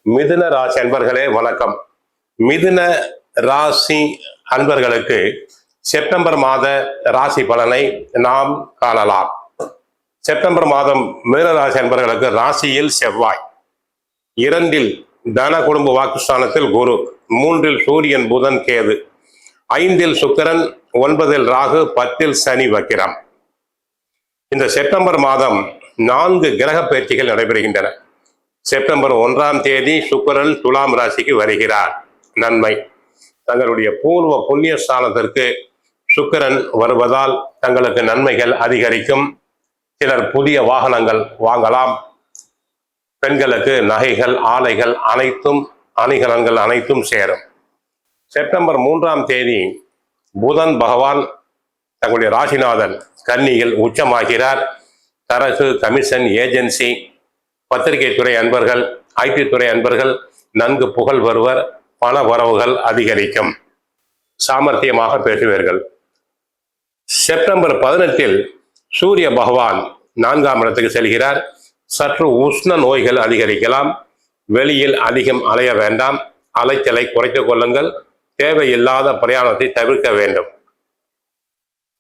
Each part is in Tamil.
மிதுன ராசி அன்பர்களே வணக்கம். மிதுன ராசி அன்பர்களுக்கு செப்டம்பர் மாத ராசி பலனை நாம் காணலாம். செப்டம்பர் மாதம் மிதுன ராசி அன்பர்களுக்கு ராசியில் செவ்வாய், 2 தன குடும்ப வாக்குஸ்தானத்தில் குரு, 3 சூரியன் புதன் கேது, 5 சுக்கிரன், 9 ராகு, 10 சனி வக்கிரம். இந்த செப்டம்பர் மாதம் 4 கிரக பயிற்சிகள் நடைபெறுகின்றன. செப்டம்பர் 1ஆம் தேதி சுக்கிரன் துலாம் ராசிக்கு வருகிறார். நன்மை. தங்களுடைய பூர்வ புண்ணிய ஸ்தானத்திற்கு சுக்கிரன் வருவதால் தங்களுக்கு நன்மைகள் அதிகரிக்கும். சிலர் புதிய வாகனங்கள் வாங்கலாம். பெண்களுக்கு நகைகள், ஆலைகள் அனைத்தும், அணிகலன்கள் அனைத்தும் சேரும். செப்டம்பர் 3ஆம் தேதி புதன் பகவான் தங்களுடைய ராசிநாதன் கன்னியில் உச்சமாகிறார். தரகு, கமிஷன், ஏஜென்சி, பத்திரிகை துறை அன்பர்கள், ஐடி துறை அன்பர்கள் நன்கு புகழ் வருவர். பண வரவுகள் அதிகரிக்கும். சாமர்த்தியமாக பேசுவீர்கள். செப்டம்பர் 18 சூரிய பகவான் 4ஆம் இடத்துக்கு செல்கிறார். சற்று உஷ்ண நோய்கள் அதிகரிக்கலாம். வெளியில் அதிகம் அலைய வேண்டாம். அலைச்சலை குறைத்துக் கொள்ளுங்கள். தேவையில்லாத பிரயாணத்தை தவிர்க்க வேண்டும்.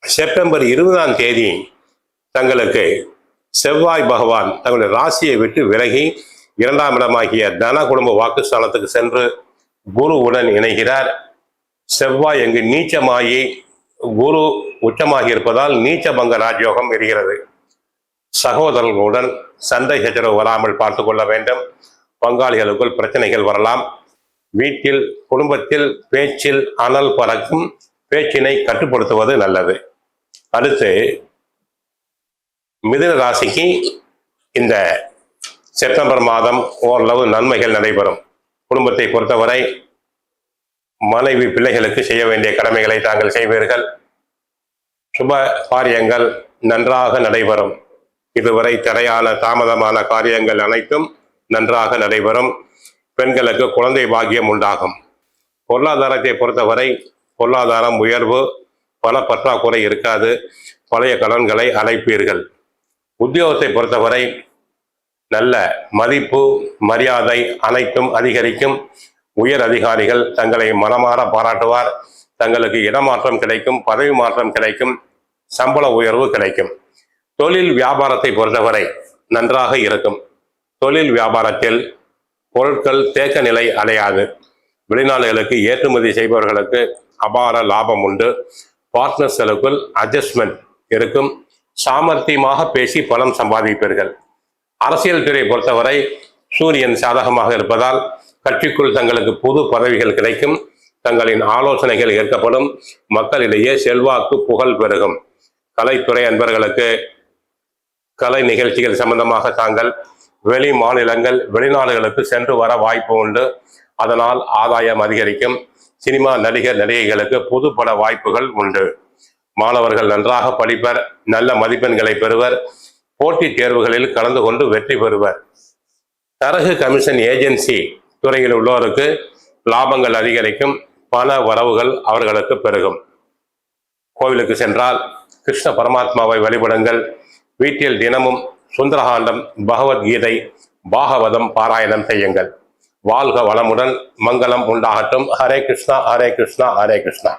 செப்டம்பர் 20ஆம் தேதி தங்களுக்கு செவ்வாய் பகவான் தங்களுடைய ராசியை விட்டு விலகி 2ஆம் இடமாகிய தன குடும்ப வாக்குஸ்தானத்துக்கு சென்று குருவுடன் இணைகிறார். செவ்வாய் எங்கு நீச்சமாகி குரு உச்சமாகி இருப்பதால் நீச்சபங்க ராஜயோகம் இருக்கிறது. சகோதரர்களுடன் சண்டை சச்சரவு வராமல் பார்த்து கொள்ள வேண்டும். பங்காளிகளுக்குள் பிரச்சனைகள் வரலாம். வீட்டில், குடும்பத்தில் பேச்சில் அனல் பறக்கும். பேச்சினை கட்டுப்படுத்துவது நல்லது. அடுத்து மிதுன ராசிக்கு இந்த செப்டம்பர் மாதம் ஓரளவு நன்மைகள் நடைபெறும். குடும்பத்தை பொறுத்தவரை மனைவி, பிள்ளைகளுக்கு செய்ய வேண்டிய கடமைகளை தாங்கள் செய்வீர்கள். சுப காரியங்கள் நன்றாக நடைபெறும். இதுவரை தடையான, தாமதமான காரியங்கள் அனைத்தும் நன்றாக நடைபெறும். பெண்களுக்கு குழந்தை பாக்கியம் உண்டாகும். பொருளாதாரத்தை பொறுத்தவரை பொருளாதாரம் உயர்வு, பண பற்றாக்குறை இருக்காது. பழைய கடன்களை அடைப்பீர்கள். உத்தியோகத்தை பொறுத்தவரை நல்ல மதிப்பு, மரியாதை அனைத்தும் அதிகரிக்கும். உயர் அதிகாரிகள் தங்களை மனமாற பாராட்டுவார். தங்களுக்கு இடமாற்றம் கிடைக்கும், பதவி மாற்றம் கிடைக்கும், சம்பள உயர்வு கிடைக்கும். தொழில் வியாபாரத்தை பொறுத்தவரை நன்றாக இருக்கும். தொழில் வியாபாரத்தில் பொருட்கள் தேக்க நிலை அடையாது. வெளிநாடுகளுக்கு ஏற்றுமதி செய்பவர்களுக்கு அபார லாபம் உண்டு. பார்ட்னர்ஸ்களுக்குள் அட்ஜஸ்ட்மெண்ட் இருக்கும். சாமர்த்தியமாக பேசி பணம் சம்பாதிப்பீர்கள். அரசியல் துறை பொறுத்தவரை சூரியன் சாதகமாக இருப்பதால் கட்சிக்குள் தங்களுக்கு புது பதவிகள் கிடைக்கும். தங்களின் ஆலோசனைகள் ஏற்கப்படும். மக்களிடையே செல்வாக்கு, புகழ் பெருகும். கலைத்துறை அன்பர்களுக்கு கலை நிகழ்ச்சிகள் சம்பந்தமாக தாங்கள் வெளி மாநிலங்கள், வெளிநாடுகளுக்கு சென்று வர வாய்ப்பு உண்டு. அதனால் ஆதாயம் அதிகரிக்கும். சினிமா நடிகர், நடிகைகளுக்கு புது பட வாய்ப்புகள் உண்டு. மாணவர்கள் நன்றாக படிப்பர். நல்ல மதிப்பெண்களை பெறுவர். போட்டித் தேர்வுகளில் கலந்து கொண்டு வெற்றி பெறுவர். தரகு, கமிஷன், ஏஜென்சி துறையில் உள்ளோருக்கு லாபங்கள் அதிகரிக்கும். பண வரவுகள் அவர்களுக்கு பெருகும். கோவிலுக்கு சென்றால் கிருஷ்ண பரமாத்மாவை வழிபடுங்கள். வீட்டில் தினமும் சுந்தரகாண்டம், பகவத்கீதை, பாகவதம் பாராயணம் செய்யுங்கள். வாழ்க வளமுடன். மங்களம் உண்டாகட்டும். ஹரே கிருஷ்ணா, ஹரே கிருஷ்ணா, ஹரே கிருஷ்ணா.